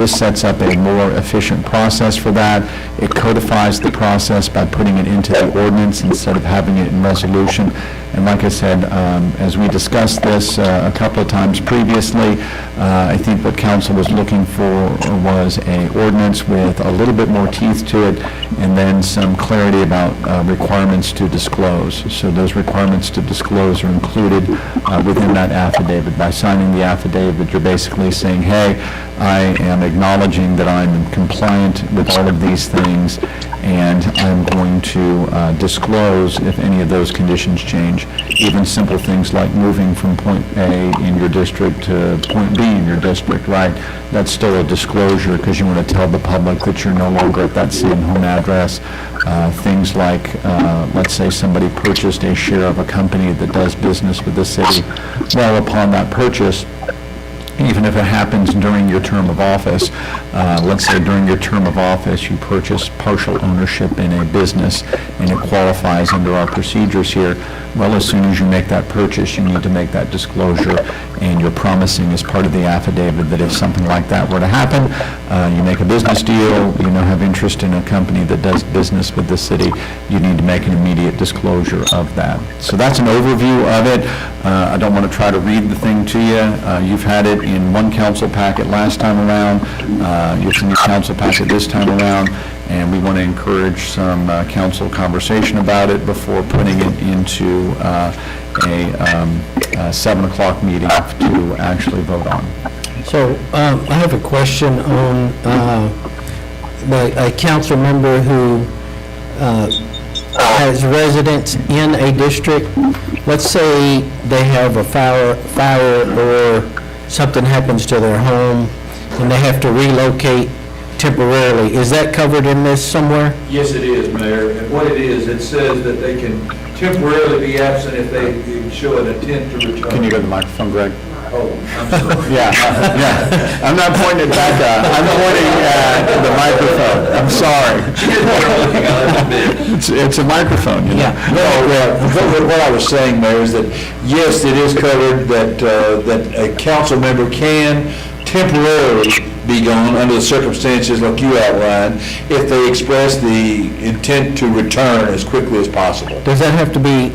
This sets up a more efficient process for that. It codifies the process by putting it into the ordinance instead of having it in resolution. And like I said, as we discussed this a couple of times previously, I think what council was looking for was a ordinance with a little bit more teeth to it, and then some clarity about requirements to disclose. So those requirements to disclose are included within that affidavit. By signing the affidavit, you're basically saying, hey, I am acknowledging that I'm compliant with all of these things, and I'm going to disclose if any of those conditions change. Even simple things like moving from point A in your district to point B in your district, right? That's still a disclosure because you want to tell the public that you're no longer at that same home address. Things like, let's say somebody purchased a share of a company that does business with the city. Well, upon that purchase, even if it happens during your term of office, let's say during your term of office you purchase partial ownership in a business and it qualifies under our procedures here, well, as soon as you make that purchase, you need to make that disclosure, and you're promising as part of the affidavit that if something like that were to happen, you make a business deal, you now have interest in a company that does business with the city, you need to make an immediate disclosure of that. So that's an overview of it. I don't want to try to read the thing to you. You've had it in one council packet last time around. It's in your council packet this time around, and we want to encourage some council conversation about it before putting it into a 7 o'clock meeting to actually vote on. So I have a question on a council member who has residence in a district. Let's say they have a fire or something happens to their home and they have to relocate temporarily. Is that covered in this somewhere? Yes, it is, Mayor. And what it is, it says that they can temporarily be absent if they show an intent to return. Can you go to the microphone, Greg? Oh, I'm sorry. Yeah. I'm not pointing it back up. I'm pointing at the microphone. I'm sorry. It's a microphone, you know? Yeah. No, what I was saying, Mayor, is that, yes, it is covered that a council member can temporarily be gone under the circumstances like you outlined if they express the intent to return as quickly as possible. Does that have to be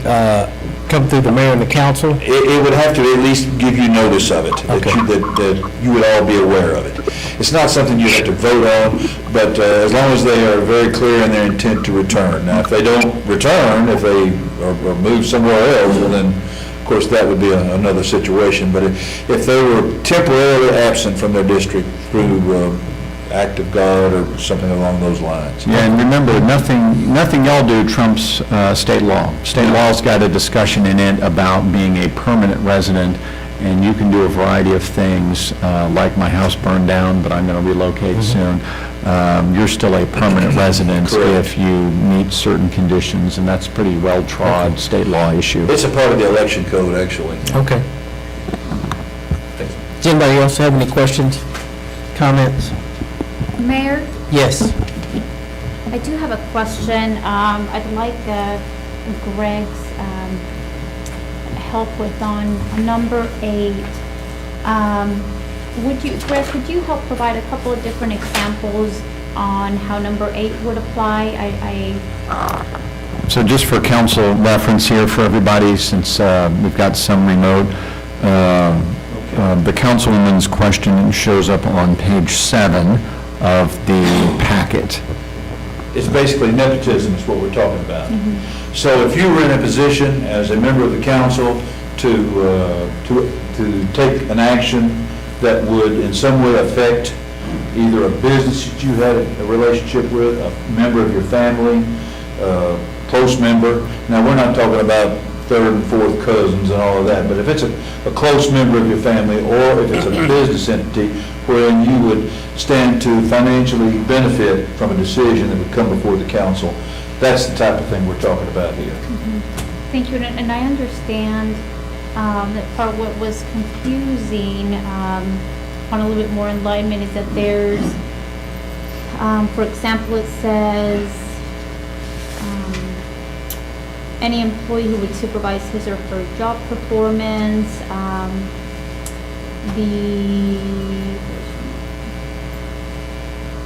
come through the mayor and the council? It would have to at least give you notice of it, Okay. that you would all be aware of it. It's not something you have to vote on, but as long as they are very clear in their intent to return. Now, if they don't return, if they are moved somewhere else, well then, of course, that would be another situation. But if they were temporarily absent from their district through act of God or something along those lines. Yeah, and remember, nothing y'all do trumps state law. State law's got a discussion in it about being a permanent resident, and you can do a variety of things, like my house burned down, but I'm going to relocate soon. You're still a permanent resident if you meet certain conditions, and that's pretty well-trod state law issue. It's a part of the election code, actually. Okay. Does anybody else have any questions, comments? Mayor, Yes. I do have a question. I'd like Greg's help with on number 8. Greg, could you help provide a couple of different examples on how number 8 would apply? So just for council reference here for everybody, since we've got some remote, the councilwoman's question shows up on page 7 of the packet. It's basically nepotism is what we're talking about. So if you were in a position as a member of the council to take an action that would in some way affect either a business that you had a relationship with, a member of your family, close member. Now, we're not talking about third and fourth cousins and all of that, but if it's a close member of your family, or if it's a business entity wherein you would stand to financially benefit from a decision that would come before the council, that's the type of thing we're talking about here. Thank you, and I understand that part of what was confusing on a little bit more enlightenment is that there's, for example, it says any employee who would supervise his or her job performance,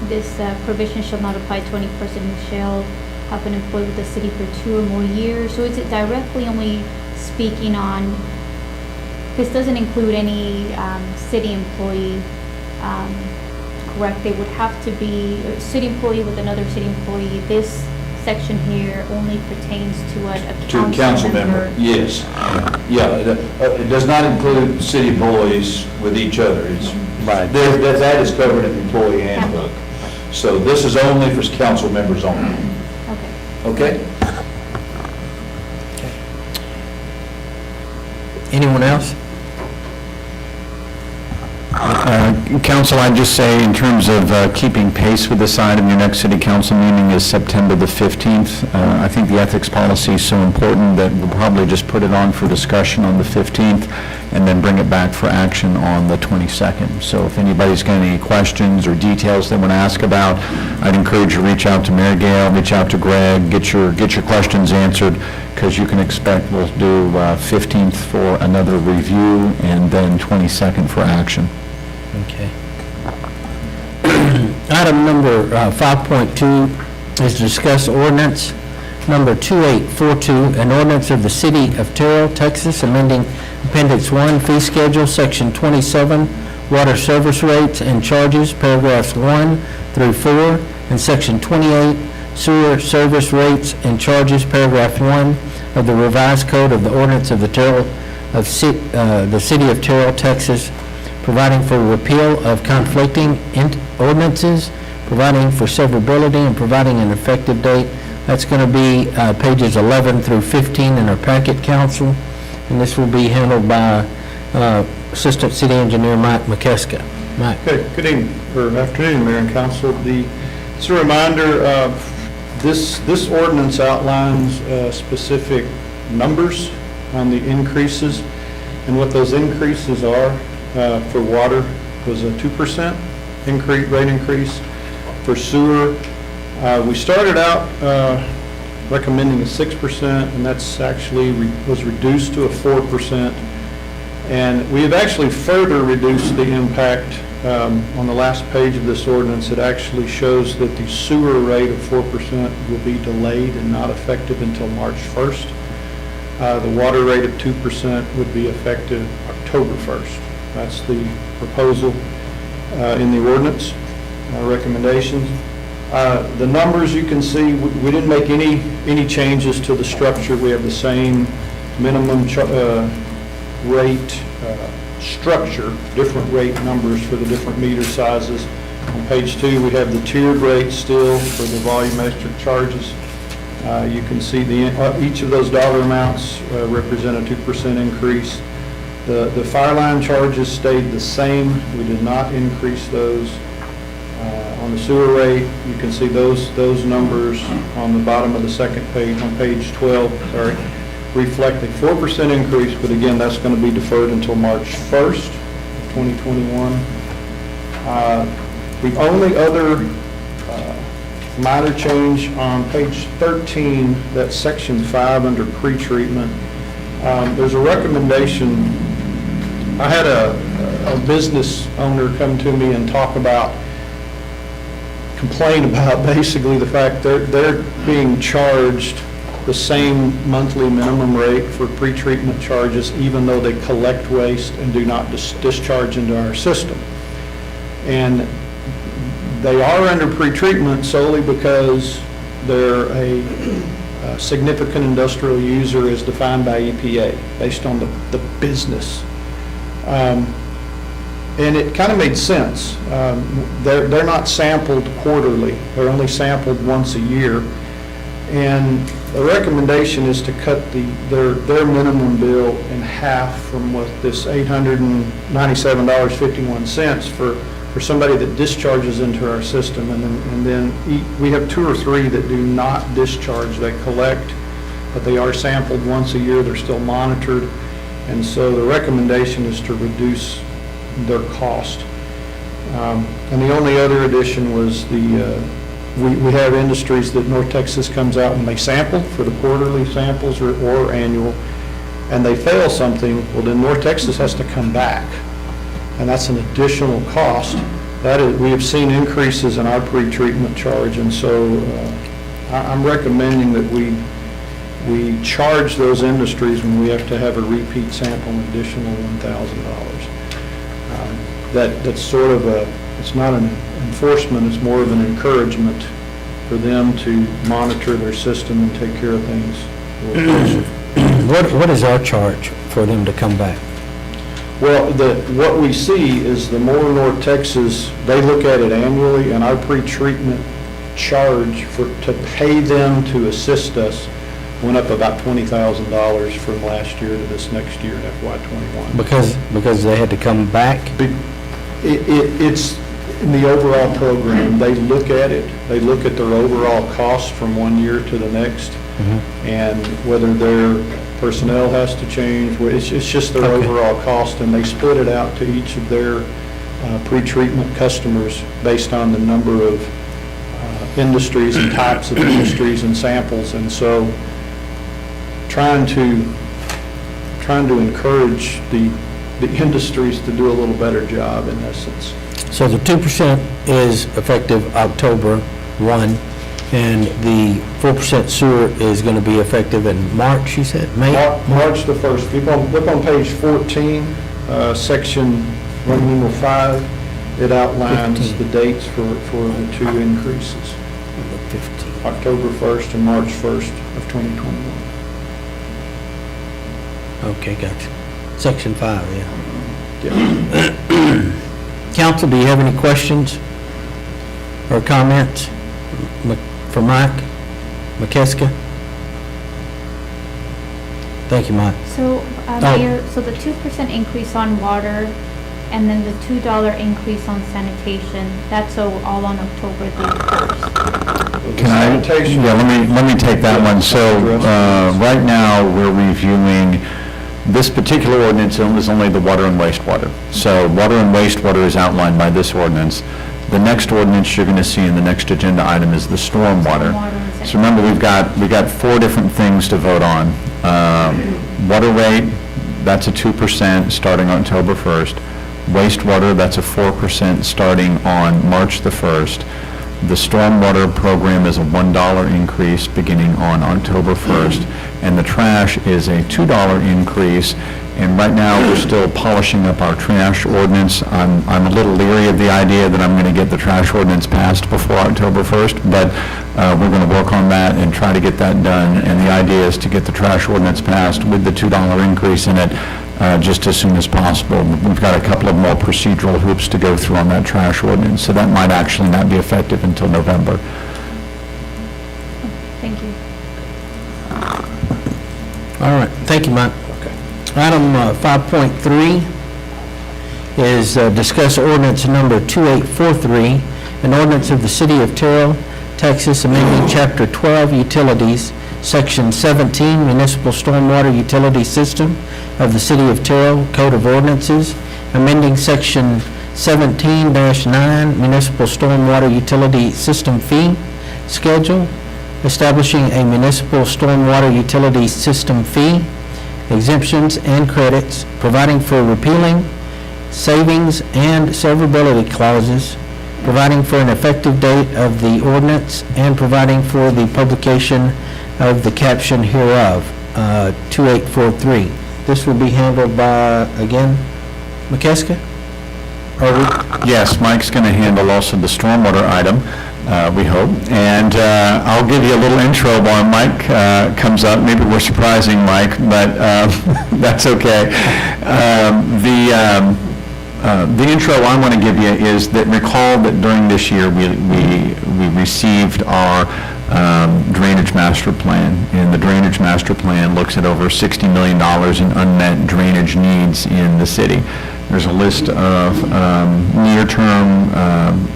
this provision shall not apply to any person who shall have been employed with the city for 2 or more years. So is it directly only speaking on, this doesn't include any city employee, correct? They would have to be a city employee with another city employee. This section here only pertains to a council member. Yes. Yeah, it does not include city employees with each other. It's, that is covered in the employee handbook. So this is only for council members only. Okay. Okay? Anyone else? Council, I'd just say, in terms of keeping pace with this item, your next city council meeting is September the 15th. I think the ethics policy is so important that we'll probably just put it on for discussion on the 15th and then bring it back for action on the 22nd. So if anybody's got any questions or details they want to ask about, I'd encourage you to reach out to Mary Gail, reach out to Greg, get your questions answered, because you can expect we'll do 15th for another review and then 22nd for action. Okay. Item number 5.2 is to discuss ordinance number 2842, an ordinance of the City of Terrell, Texas, amending Appendix 1, Fee Schedule, Section 27, Water Service Rates and Charges, Paragraphs 1 through 4, and Section 28, Sewer Service Rates and Charges, Paragraph 1 of the Revised Code of the Ordinance of the the City of Terrell, Texas, providing for repeal of conflicting ordinances, providing for severability, and providing an effective date. That's going to be pages 11 through 15 in our packet, Council, and this will be handled by Assistant City Engineer Mike McKeska. Mike. Okay, good evening, or afternoon, Mayor and Council. Just a reminder, this ordinance outlines specific numbers on the increases, and what those increases are. For water was a 2% rate increase. For sewer, we started out recommending a 6%, and that's actually was reduced to a 4%. And we have actually further reduced the impact on the last page of this ordinance. It actually shows that the sewer rate of 4% will be delayed and not effective until March 1st. The water rate of 2% would be effective October 1st. That's the proposal in the ordinance recommendations. The numbers you can see, we didn't make any changes to the structure. We have the same minimum rate structure, different rate numbers for the different meter sizes. On page 2, we have the tiered rate still for the volumetric charges. You can see each of those dollar amounts represent a 2% increase. The fire line charges stayed the same. We did not increase those. On the sewer rate, you can see those numbers on the bottom of the second page, on page 12, reflect a 4% increase, but again, that's going to be deferred until March 1st, 2021. The only other minor change on page 13, that's section 5 under pretreatment. There's a recommendation. I had a business owner come to me and complain about basically the fact they're being charged the same monthly minimum rate for pretreatment charges, even though they collect waste and do not discharge into our system. And they are under pretreatment solely because they're a significant industrial user as defined by EPA, based on the business. And it kind of made sense. They're not sampled quarterly. They're only sampled once a year. And the recommendation is to cut their minimum bill in half from what this $897.51 for somebody that discharges into our system. And then we have 2 or 3 that do not discharge. They collect, but they are sampled once a year. They're still monitored. And so the recommendation is to reduce their cost. And the only other addition was we have industries that North Texas comes out when they sample for the quarterly samples or annual, and they fail something, well then North Texas has to come back. And that's an additional cost that is, we have seen increases in our pretreatment charge, and so I'm recommending that we charge those industries when we have to have a repeat sample an additional $1,000. That's sort of it's not an enforcement, it's more of an encouragement for them to monitor their system and take care of things a little closer. What is our charge for them to come back? Well, what we see is the more North Texas, they look at it annually, and our pretreatment charge to pay them to assist us went up about $20,000 from last year to this next year, FY21. Because they had to come back? It's in the overall program. They look at it. They look at their overall cost from one year to the next, and whether their personnel has to change. It's just their overall cost, and they split it out to each of their pretreatment customers based on the number of industries and types of industries and samples. And so trying to encourage the industries to do a little better job in essence. So the 2% is effective October 1, and the 4% sewer is going to be effective in March, you said? May? March the 1st. Look on page 14, section 1-5. It outlines 15. the dates for the two increases, 15. October 1st and March 1st of 2021. Okay, gotcha. Section 5, yeah. Yeah. Council, do you have any questions or comments for Mike McKeska? Thank you, Mike. So, Mayor, so the 2% increase on water and then the $2 increase on sanitation, that's all on October the 1st. Can I, let me take that one. So, right now, we're reviewing, this particular ordinance is only the water and wastewater. So, water and wastewater is outlined by this ordinance. The next ordinance you're going to see in the next agenda item is the stormwater. So remember, we got 4 different things to vote on. Water rate, that's a 2% starting October 1st. Wastewater, that's a 4% starting on March the 1st. The stormwater program is a $1 increase beginning on October 1st. And the trash is a $2 increase. And right now, we're still polishing up our trash ordinance. I'm a little leery of the idea that I'm going to get the trash ordinance passed before October 1st, but we're going to work on that and try to get that done. And the idea is to get the trash ordinance passed with the $2 increase in it just as soon as possible. We've got a couple of more procedural hoops to go through on that trash ordinance, so that might actually not be effective until November. Thank you. All right, thank you, Mike. Item 5.3 is discuss ordinance number 2843, an ordinance of the City of Terrell, Texas, amending Chapter 12 Utilities, Section 17 Municipal Stormwater Utility System of the City of Terrell Code of Ordinances, amending Section 17-9 Municipal Stormwater Utility System Fee Schedule, establishing a Municipal Stormwater Utility System Fee, exemptions and credits, providing for repealing, savings, and severability clauses, providing for an effective date of the ordinance, and providing for the publication of the caption hereof, 2843. This will be handled by, again, McKeska? Yes, Mike's going to handle also the stormwater item, we hope. And I'll give you a little intro while Mike comes up. Maybe we're surprising Mike, but that's okay. The intro I want to give you is that recall that during this year we received our drainage master plan, and the drainage master plan looks at over $60 million in unmet drainage needs in the city. There's a list of near-term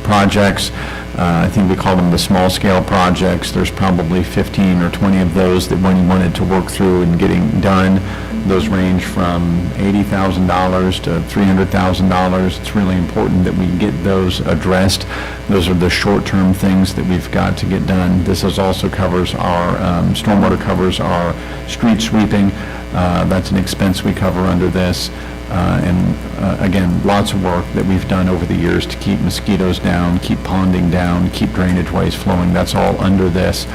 projects. I think we call them the small-scale projects. There's probably 15 or 20 of those that one wanted to work through and getting done. Those range from $80,000 to $300,000. It's really important that we get those addressed. Those are the short-term things that we've got to get done. This also covers our, stormwater covers our street sweeping. That's an expense we cover under this. Again, lots of work that we've done over the years to keep mosquitoes down, keep ponding down, keep drainage ways flowing. That's all under this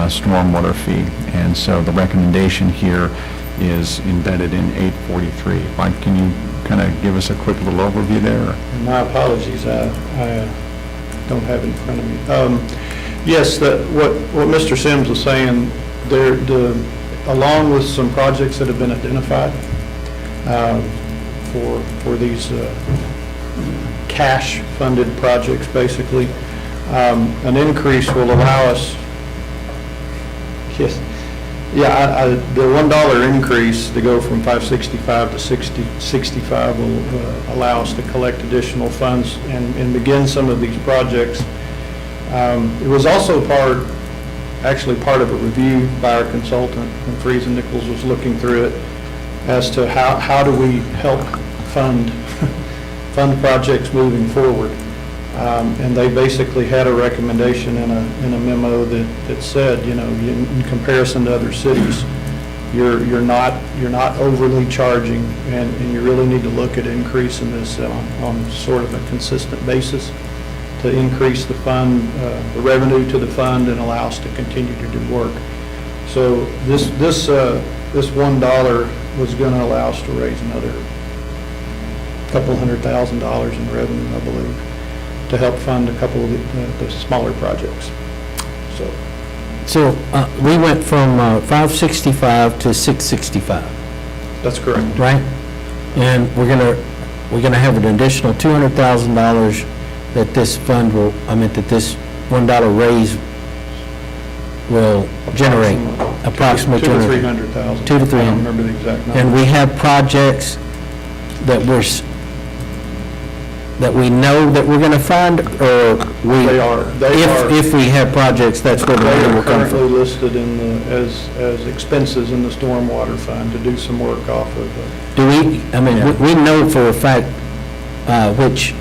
stormwater fee. And so the recommendation here is embedded in 843. Mike, can you kind of give us a quick little overview there? My apologies, I don't have it in front of me. Yes, what Mr. Sims was saying, along with some projects that have been identified for these cash-funded projects, basically, an increase will allow us, yes, yeah, the $1 increase to go from 565 to 65 will allow us to collect additional funds and begin some of these projects. It was also actually part of a review by our consultant, when Freese and Nichols was looking through it, as to how do we help fund projects moving forward. And they basically had a recommendation in a memo that said, in comparison to other cities, you're not overly charging, and you really need to look at increasing this on sort of a consistent basis to increase the fund, the revenue to the fund, and allow us to continue to do work. So this $1 was going to allow us to raise another couple $100,000 in revenue, I believe, to help fund a couple of the smaller projects. So we went from 565 to 665, That's correct. right? And we're gonna have an additional $200,000 that this fund will, that this $1 raise will generate, approximately 200 to 300,000. 200 to 300. I don't remember the exact number. And we have projects that we know that we're gonna fund, or we? They are. If we have projects, that's where the They money are will come currently from. listed as expenses in the stormwater fund to do some work off of. Do we, we know for a fact which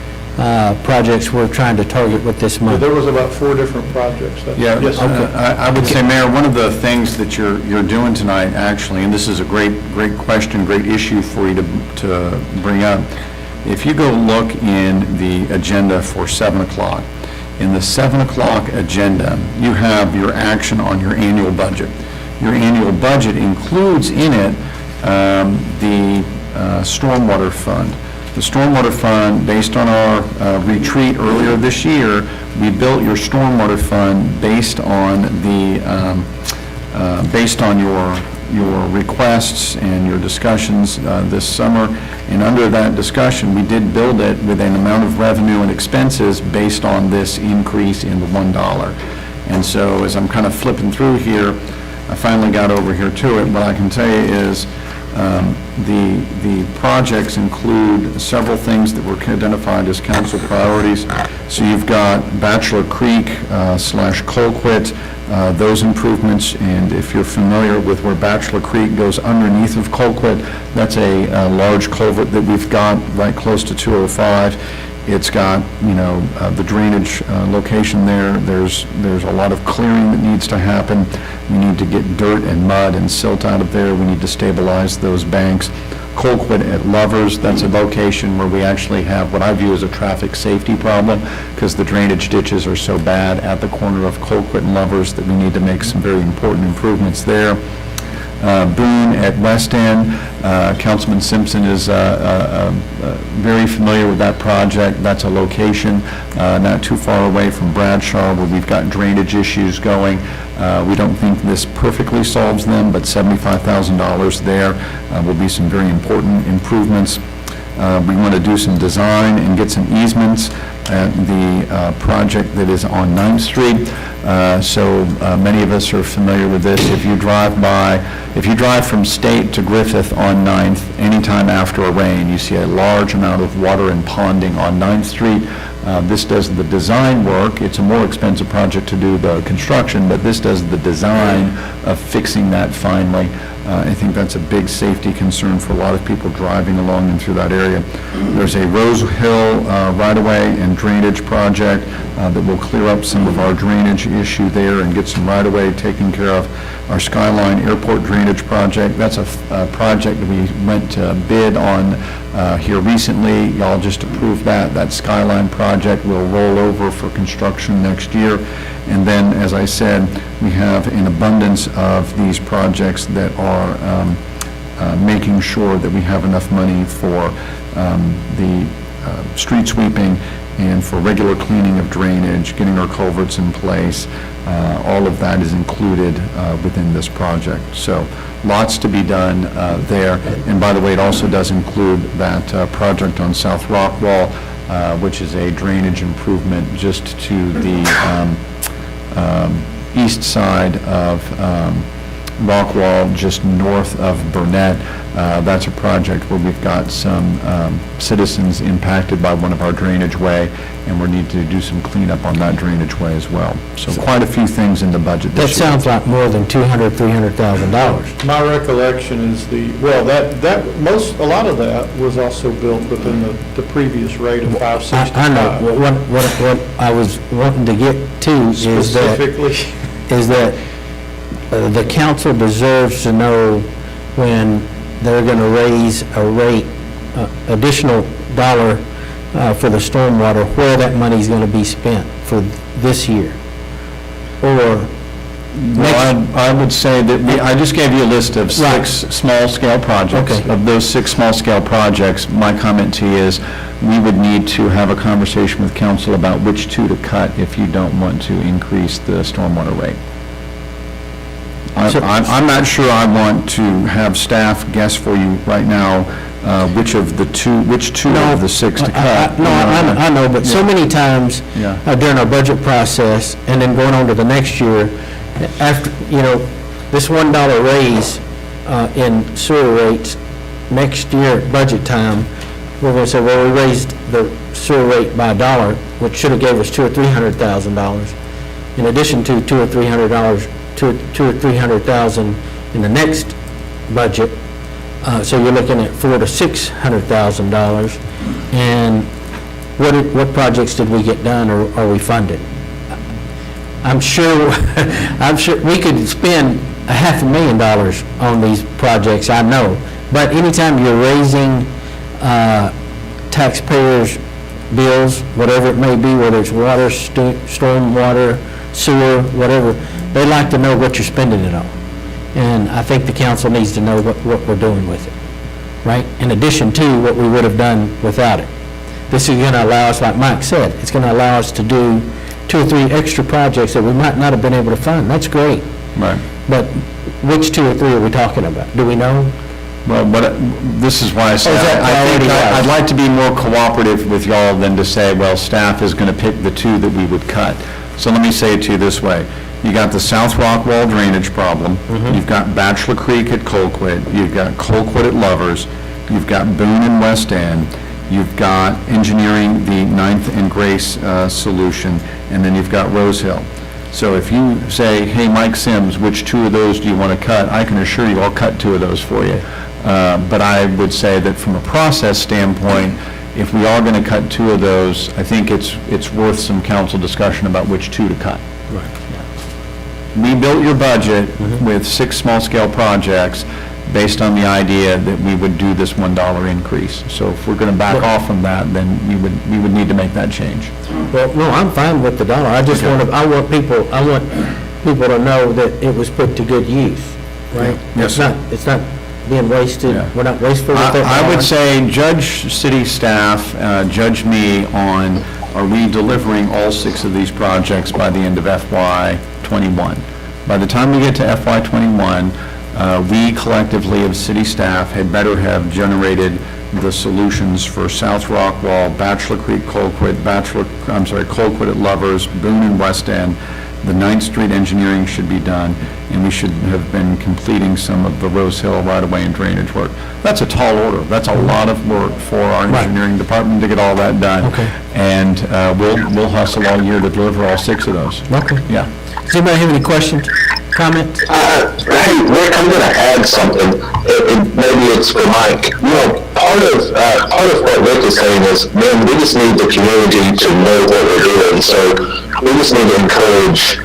projects we're trying to target with this money. There was about 4 different projects. Yeah, Yes, sir. I would say, Mayor, one of the things that you're doing tonight, actually, and this is a great question, great issue for you to bring up. If you go look in the agenda for 7 o'clock, in the 7 o'clock agenda, you have your action on your annual budget. Your annual budget includes in it the stormwater fund. The stormwater fund, based on our retreat earlier this year, we built your stormwater fund based on your requests and your discussions this summer. And under that discussion, we did build it with an amount of revenue and expenses based on this increase in the $1. And so as I'm kind of flipping through here, I finally got over here to it. What I can tell you is the projects include several things that were identified as council priorities. So you've got Bachelor Creek / Colquitt, those improvements, and if you're familiar with where Bachelor Creek goes underneath of Colquitt, that's a large culvert that we've got right close to 205. It's got, the drainage location there. There's a lot of clearing that needs to happen. We need to get dirt and mud and silt out of there. We need to stabilize those banks. Colquitt at Lovers, that's a location where we actually have what I view as a traffic safety problem, because the drainage ditches are so bad at the corner of Colquitt and Lovers that we need to make some very important improvements there. Boone at West End, Councilman Simpson is very familiar with that project. That's a location not too far away from Bradshaw where we've got drainage issues going. We don't think this perfectly solves them, but $75,000 there will be some very important improvements. We want to do some design and get some easements at the project that is on 9th Street. So many of us are familiar with this. If you drive from State to Griffith on 9th, anytime after a rain, you see a large amount of water and ponding on 9th Street. This does the design work. It's a more expensive project to do the construction, but this does the design of fixing that finally. I think that's a big safety concern for a lot of people driving along and through that area. There's a Rose Hill right-of-way and drainage project that will clear up some of our drainage issue there and get some right-of-way taken care of. Our Skyline Airport drainage project, that's a project that we went to bid on here recently. Y'all just approved that. That Skyline project will roll over for construction next year. And then, as I said, we have an abundance of these projects that are making sure that we have enough money for the street sweeping and for regular cleaning of drainage, getting our culverts in place. All of that is included within this project. So lots to be done there. And by the way, it also does include that project on South Rockwall, which is a drainage improvement just to the east side of Rockwall, just north of Burnett. That's a project where we've got some citizens impacted by one of our drainage way, and we need to do some cleanup on that drainage way as well. So quite a few things in the budget That this year. sounds like more than $200,000, $300,000. My recollection is a lot of that was also built within the previous rate of 565. I know, what I was wanting to get to is that Specifically, the council deserves to know when they're going to raise a rate, additional dollar for the stormwater, where that money's going to be spent for this year. Or Well, I would say that I just gave you a list of Right. 6 small-scale projects. Okay. Of those 6 small-scale projects, my comment to you is, we would need to have a conversation with council about which 2 to cut if you don't want to increase the stormwater rate. So- I'm not sure I want to have staff guess for you right now which two of the 6 to cut. I know, but so many times Yeah. during our budget process, and then going on to the next year, after, this $1 raise in sewer rates, next year, budget time, we're going to say, well, we raised the sewer rate by $1, which should have gave us $200,000 or $300,000, in addition to $200,000 or $300,000 in the next budget. So you're looking at $400,000 to $600,000. And what projects did we get done, or are we funded? I'm sure we could spend $500,000 on these projects, I know. But anytime you're raising taxpayers' bills, whatever it may be, whether it's water, stormwater, sewer, whatever, they like to know what you're spending it on. And I think the council needs to know what we're doing with it, right? In addition to what we would have done without it. This is going to allow us, like Mike said, it's going to allow us to do 2 or 3 extra projects that we might not have been able to fund. That's great. Right. But which 2 or 3 are we talking about? Do we know? Well, this is why I say, Oh, is that I think priority-wise? I'd like to be more cooperative with y'all than to say, well, staff is going to pick the 2 that we would cut. So let me say it to you this way. You got the South Rockwall drainage problem. You've got Bachelor Creek at Colquitt. You've got Colquitt at Lovers. You've got Boone and West End. You've got engineering the 9th and Grace solution. And then you've got Rose Hill. So if you say, hey, Mike Sims, which 2 of those do you want to cut? I can assure you I'll cut 2 of those for you. But I would say that from a process standpoint, if we are going to cut 2 of those, I think it's worth some council discussion about which 2 to cut. Right. We built your budget with 6 small-scale projects based on the idea that we would do this $1 increase. So if we're going to back off from that, then we would need to make that change. Well, no, I'm fine with the dollar. I just I want people to know that it was put to good use, right? Yes, It's not being wasted. Yeah. We're not wasteful with that I dollar. would say, judge city staff, judge me on, are we delivering all 6 of these projects by the end of FY '21? By the time we get to FY '21, we collectively as city staff had better have generated the solutions for South Rockwall, Bachelor Creek, Colquitt, Colquitt at Lovers, Boone and West End. The 9th Street engineering should be done, and we should have been completing some of the Rose Hill right-of-way and drainage work. That's a tall order. That's a lot of work for our Right. engineering department to get all that done. Okay. And we'll hustle all year to deliver all 6 of those. Okay. Yeah. Does anybody have any questions, comment? Hey, Rick, I'm going to add something. Maybe it's for Mike. You know, part of what Rick is saying is, man, we just need the community to know what we're doing. So we just need to encourage,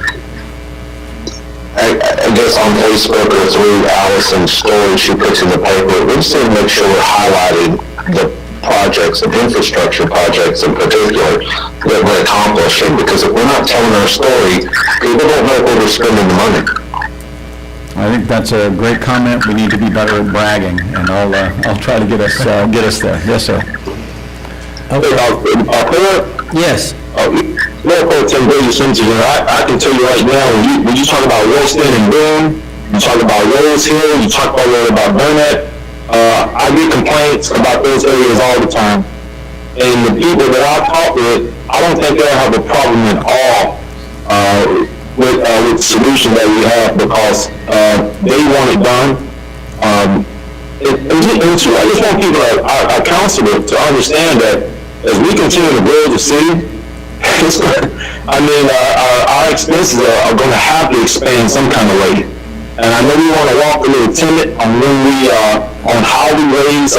I guess on Facebook or through Allison's story she puts in the paper, we just need to make sure we're highlighting the projects and infrastructure projects in particular that we're accomplishing. Because if we're not telling our story, people don't know where we're spending the money. I think that's a great comment. We need to be better at bragging, and I'll try to get us there. Yes, sir. Yes. Mayor Pro Tem Brady Simpson, I can tell you right now, when you talk about Wilson and Boone, you talk about Rose Hill, you talk about Burnett, I get complaints about those areas all the time. And the people that I talk with, I don't think they'll have a problem at all with the solution that we have, because they want it done. And two, I just want people, our council to understand that as we continue to build the city, our expenses are going to have to expand some kind of way. And I know we want to walk a little timid on on how we raise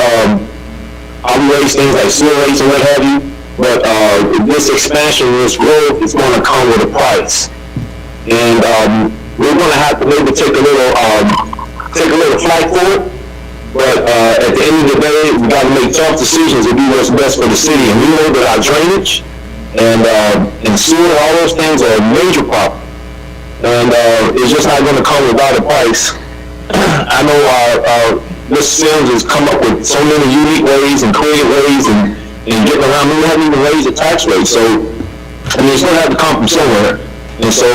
things like sewer rates and what have you. But this expansion, this growth is going to come with a price. And we're going to have to maybe take a little flight for it. But at the end of the day, we got to make tough decisions to do what's best for the city. And we know that our drainage and sewer, all those things are a major problem. And it's just not going to come without a price. I know Mr. Sims has come up with so many unique ways and creative ways and getting around. We haven't even raised the tax rate. So, I mean, it's going to have to come from somewhere. And so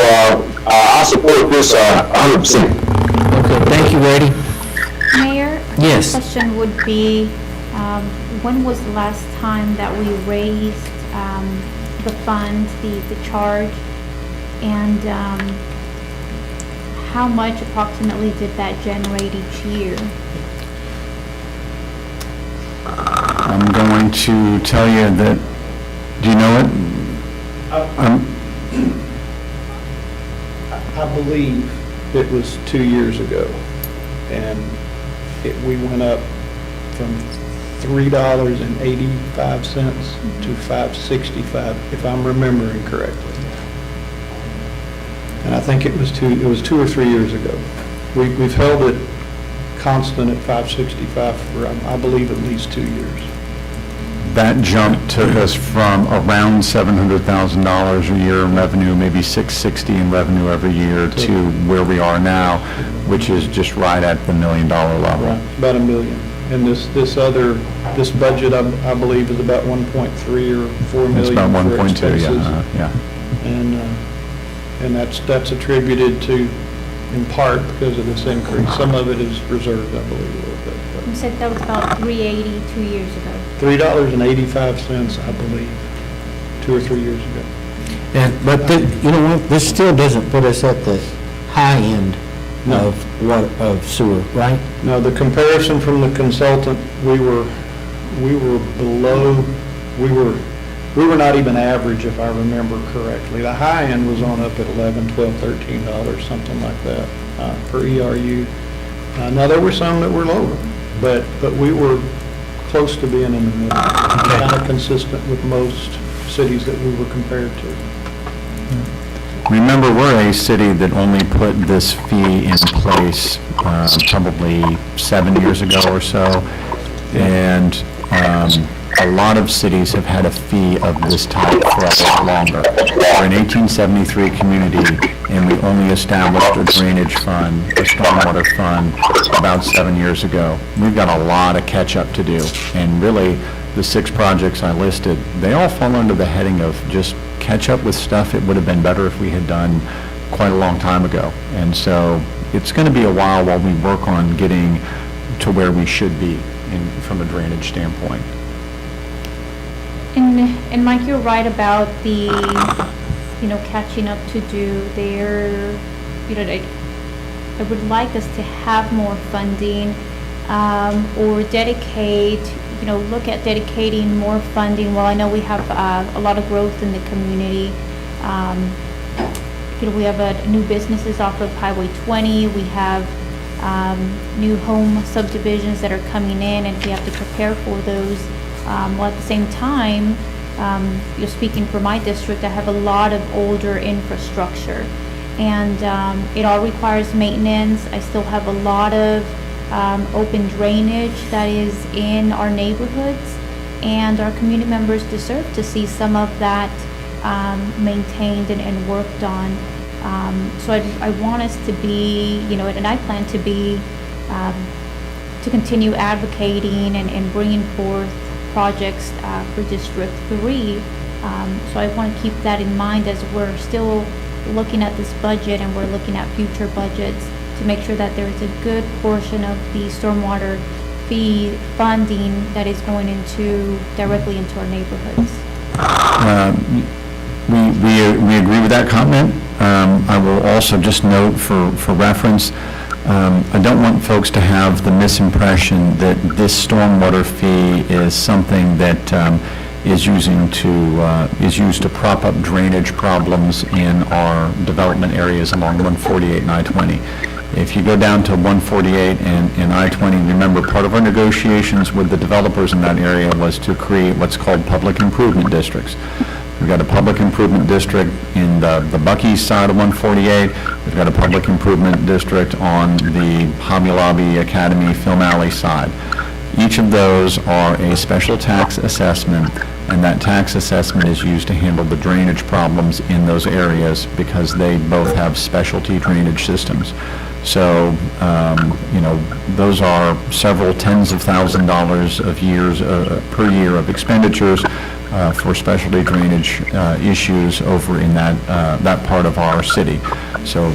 I support this 100%. Okay, thank you, Brady. Mayor? Yes. My question would be, when was the last time that we raised the fund, the charge, and how much approximately did that generate each year? I'm going to tell you that, do you know it? I believe it was 2 years ago, and we went up from $3.85 to $5.65, if I'm remembering correctly. And I think it was 2 or 3 years ago. We've held it constant at $5.65 for, I believe, at least 2 years. That jump took us from around $700,000 a year in revenue, maybe $660 in revenue every year, to where we are now, which is just right at the $1 million level. Right, about $1 million. And this budget, I believe, is about 1.3 or 4 million. It's about 1.2, expenses. yeah. And that's attributed to, in part, because of this increase. Some of it is reserved, I believe, a little bit. You said that was about $3.80 2 years ago. $3.85, I believe, 2 or 3 years ago. But you know what, this still doesn't put us at the high end No. of sewer, right? Now, the comparison from the consultant, we were below, we were not even average, if I remember correctly. The high end was on up at $11, $12, $13, something like that, per ERU. Now, there were some that were lower, but we were close to being in the middle, kind of consistent with most cities that we were compared to. Remember, we're a city that only put this fee in place probably 7 years ago or so, and a lot of cities have had a fee of this type for a lot longer. We're an 1873 community, and we only established a drainage fund, a stormwater fund, about 7 years ago. We've got a lot of catch-up to do, and really, the 6 projects I listed, they all fall under the heading of just catch up with stuff it would have been better if we had done quite a long time ago. And so it's going to be a while we work on getting to where we should be from a drainage standpoint. And Mike, you're right about the, catching up to do there. I would like us to have more funding, or dedicate, look at dedicating more funding. Well, I know we have a lot of growth in the community. we have new businesses off of Highway 20. We have new home subdivisions that are coming in, and we have to prepare for those. While at the same time, speaking for my district, I have a lot of older infrastructure, and it all requires maintenance. I still have a lot of open drainage that is in our neighborhoods, and our community members deserve to see some of that maintained and worked on. So I want us to be, and I plan to be, to continue advocating and bringing forth projects for District 3. So I want to keep that in mind as we're still looking at this budget and we're looking at future budgets to make sure that there is a good portion of the stormwater fee funding that is going directly into our neighborhoods. We agree with that comment. I will also just note for reference, I don't want folks to have the misimpression that this stormwater fee is something that is used to prop up drainage problems in our development areas along 148 and I-20. If you go down to 148 and I-20, remember, part of our negotiations with the developers in that area was to create what's called public improvement districts. We've got a public improvement district in the Buc-ee's side of 148. We've got a public improvement district on the Hobby Lobby Academy Film Alley side. Each of those are a special tax assessment, and that tax assessment is used to handle the drainage problems in those areas because they both have specialty drainage systems. So, those are several tens of $1,000s of years per year of expenditures for specialty drainage issues over in that part of our city. So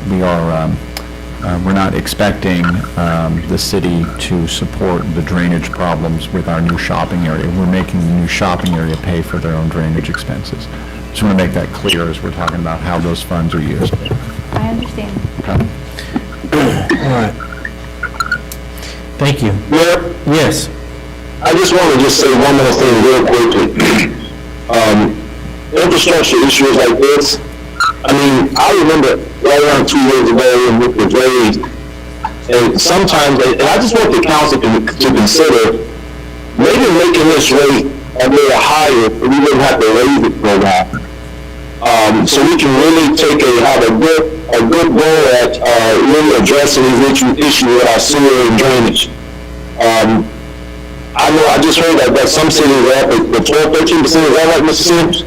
we're not expecting the city to support the drainage problems with our new shopping area. We're making the new shopping area pay for their own drainage expenses. Just want to make that clear as we're talking about how those funds are used. I understand. Okay. All right. Thank you. Mayor, Yes. I just want to say one more thing real quickly. Infrastructure issues like this, I remember right around 2 years ago when it was raised, and sometimes, and I just want the council to consider maybe making this rate a little higher, so we wouldn't have to raise it for that. So we can really have a good goal at really addressing these issues with our sewer and drainage. I just heard that some cities are up at 12-13%, is that right, Mr. Sims?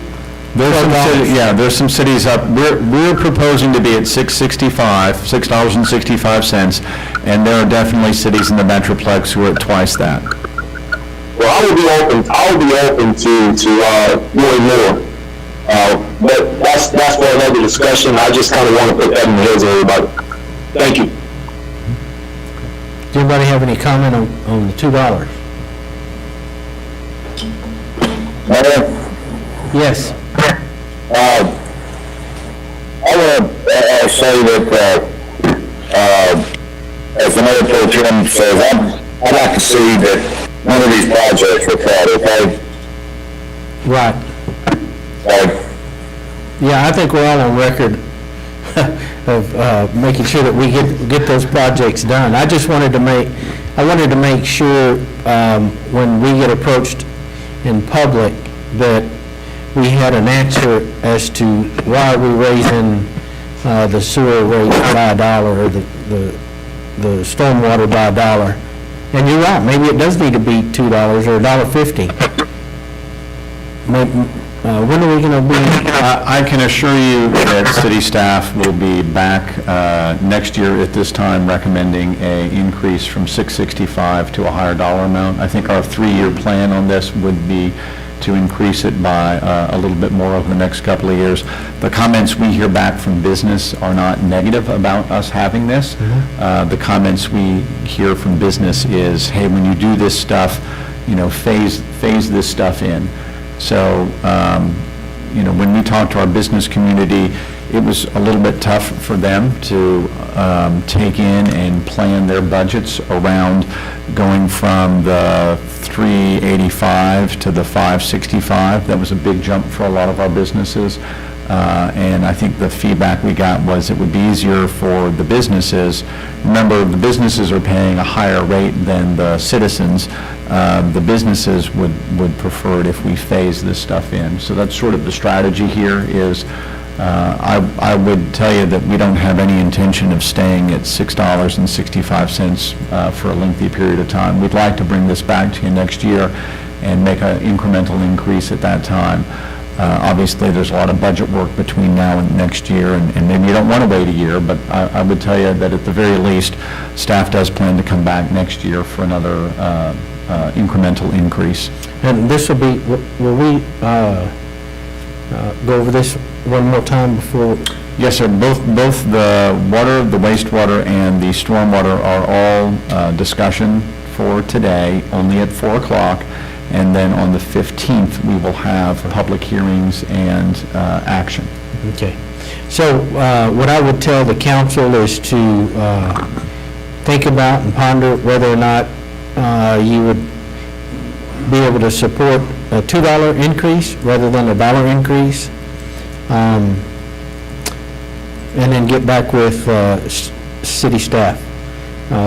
There's some cities up. We're proposing to be at $6.65, and there are definitely cities in the Metroplex who are at twice that. Well, I would be open to doing more. But that's for another discussion. I just kind of want to put that in the heads of everybody. Thank you. Does anybody have any comment on the $2? Yes. I want to say that, as the mayor pro tem says, I'd like to see that one of these projects were caught, okay? Right. Yeah, I think we're all on record of making sure that we get those projects done. I just wanted to make sure when we get approached in public that we had an answer as to why are we raising the sewer rate by $1 or the stormwater by $1. And you're right, maybe it does need to be $2 or $1.50. When are we going to be? I can assure you that city staff will be back next year at this time recommending an increase from $6.65 to a higher dollar amount. I think our 3-year plan on this would be to increase it by a little bit more over the next couple of years. The comments we hear back from business are not negative about us having this. The comments we hear from business is, hey, when you do this stuff, phase this stuff in. So, when we talked to our business community, it was a little bit tough for them to take in and plan their budgets around going from the 385 to the 565. That was a big jump for a lot of our businesses. And I think the feedback we got was it would be easier for the businesses. Remember, the businesses are paying a higher rate than the citizens. The businesses would prefer it if we phase this stuff in. So that's sort of the strategy here is, I would tell you that we don't have any intention of staying at $6.65 for a lengthy period of time. We'd like to bring this back to you next year and make an incremental increase at that time. Obviously, there's a lot of budget work between now and next year, and maybe you don't want to wait a year, but I would tell you that at the very least, staff does plan to come back next year for another incremental increase. And this will be, will we go over this one more time before? Yes, sir. Both the water, the wastewater, and the stormwater are all discussion for today, only at 4 o'clock. And then on the 15th, we will have public hearings and action. Okay. So what I would tell the council is to think about and ponder whether or not you would be able to support a $2 increase rather than a $1 increase. And then get back with city staff,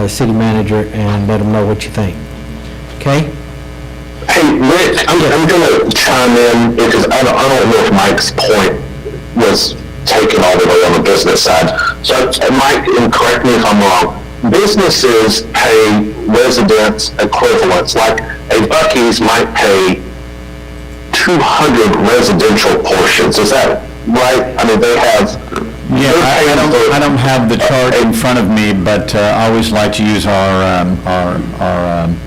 city manager, and let them know what you think. Okay? Hey, Rick, I'm going to chime in because I don't know if Mike's point was taken all the way on the business side. So, Mike, and correct me if I'm wrong, businesses pay residents equivalents. Like a Buc-ee's might pay 200 residential portions. Is that right? I mean, they have... Yeah, I don't have the chart in front of me, but I always like to use our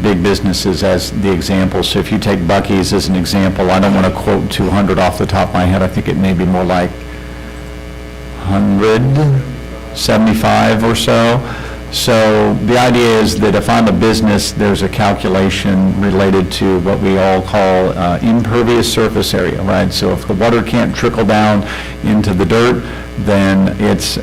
big businesses as the example. So if you take Buc-ee's as an example, I don't want to quote 200 off the top of my head. I think it may be more like 175 or so. So the idea is that if I'm a business, there's a calculation related to what we all call impervious surface area, right? So if the water can't trickle down into the dirt, then it's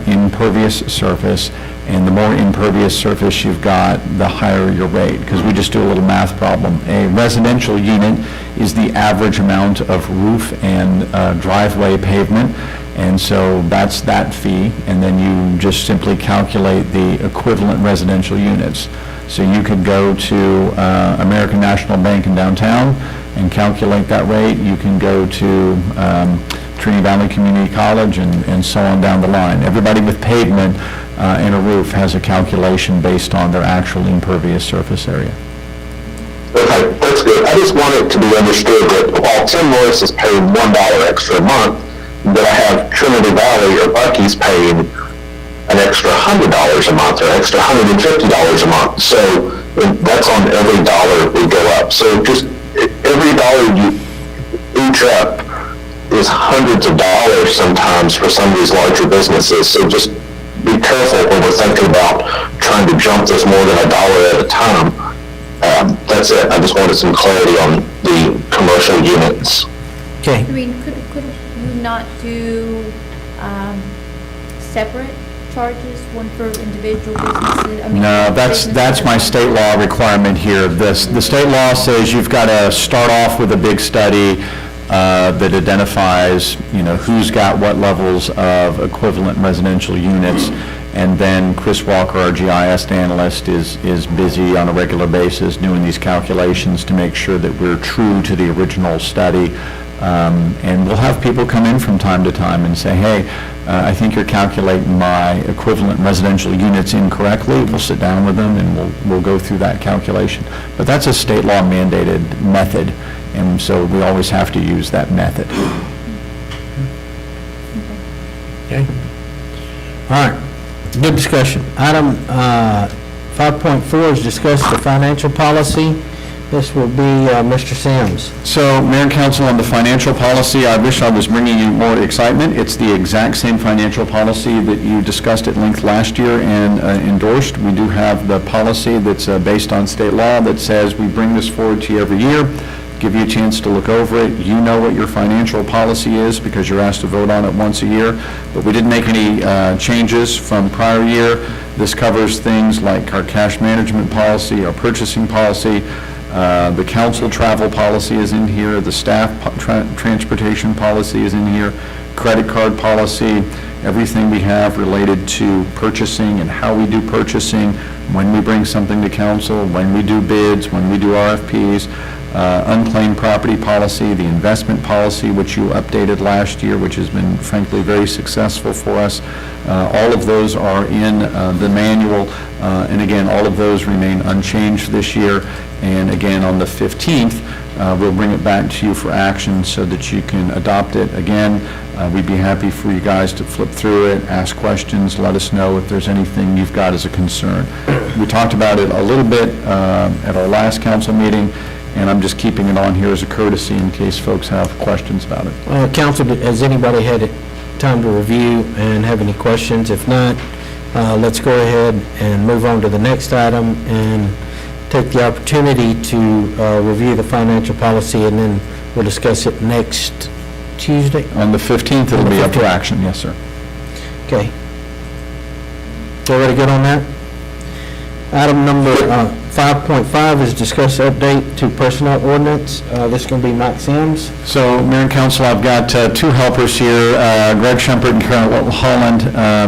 impervious surface, and the more impervious surface you've got, the higher your rate, because we just do a little math problem. A residential unit is the average amount of roof and driveway pavement, and so that's that fee, and then you just simply calculate the equivalent residential units. So you could go to American National Bank in downtown and calculate that rate. You can go to Trinity Valley Community College and so on down the line. Everybody with pavement and a roof has a calculation based on their actual impervious surface area. Okay, that's good. I just want it to be understood that while Tim Morris is paying $1 extra a month, that I have Trinity Valley or Buc-ee's paying an extra $100 a month or extra $150 a month. So that's on every dollar we go up. So just every dollar you each up is hundreds of dollars sometimes for some of these larger businesses. So just be careful when we're thinking about trying to jump this more than $1 at a time. That's it. I just wanted some clarity on the commercial units. Okay. I mean, could we not do separate charges, one for individual businesses? I mean, No, that's my state law requirement here. The state law says you've got to start off with a big study that identifies, who's got what levels of equivalent residential units, and then Chris Walker, our GIS analyst, is busy on a regular basis doing these calculations to make sure that we're true to the original study. And we'll have people come in from time to time and say, hey, I think you're calculating my equivalent residential units incorrectly. We'll sit down with them and we'll go through that calculation. But that's a state law mandated method, and so we always have to use that method. Okay. All right. Good discussion. Item 5.4 is discuss the financial policy. This will be Mr. Sims. So, Mayor and Council, on the financial policy, I wish I was bringing you more excitement. It's the exact same financial policy that you discussed at length last year and endorsed. We do have the policy that's based on state law that says we bring this forward to you every year, give you a chance to look over it. You know what your financial policy is because you're asked to vote on it once a year, but we didn't make any changes from prior year. This covers things like our cash management policy, our purchasing policy. The council travel policy is in here, the staff transportation policy is in here, credit card policy, everything we have related to purchasing and how we do purchasing, when we bring something to council, when we do bids, when we do RFPs, unclaimed property policy, the investment policy, which you updated last year, which has been frankly very successful for us. All of those are in the manual, and again, all of those remain unchanged this year. And again, on the 15th, we'll bring it back to you for action so that you can adopt it. Again, we'd be happy for you guys to flip through it, ask questions, let us know if there's anything you've got as a concern. We talked about it a little bit at our last council meeting, and I'm just keeping it on here as a courtesy in case folks have questions about it. Council, has anybody had time to review and have any questions? If not, let's go ahead and move on to the next item and take the opportunity to review the financial policy, and then we'll discuss it next Tuesday. On the 15th, it'll On the be up for 15th. action, yes, sir. Okay. Everybody good on that? Item number 5.5 is discuss update to personnel ordinance. This is going to be Mike Sims. So, Mayor and Council, I've got two helpers here, Greg Shumpert and Terrell Holland.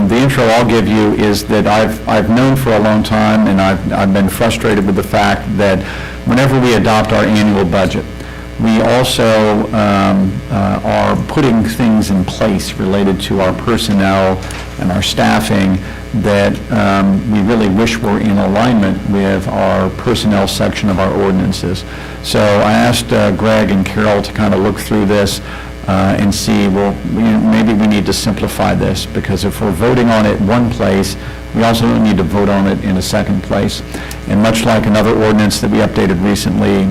The intro I'll give you is that I've known for a long time, and I've been frustrated with the fact that whenever we adopt our annual budget, we also are putting things in place related to our personnel and our staffing that we really wish were in alignment with our personnel section of our ordinances. So I asked Greg and Carol to kind of look through this and see, well, maybe we need to simplify this, because if we're voting on it one place, we also don't need to vote on it in a second place. And much like another ordinance that we updated recently,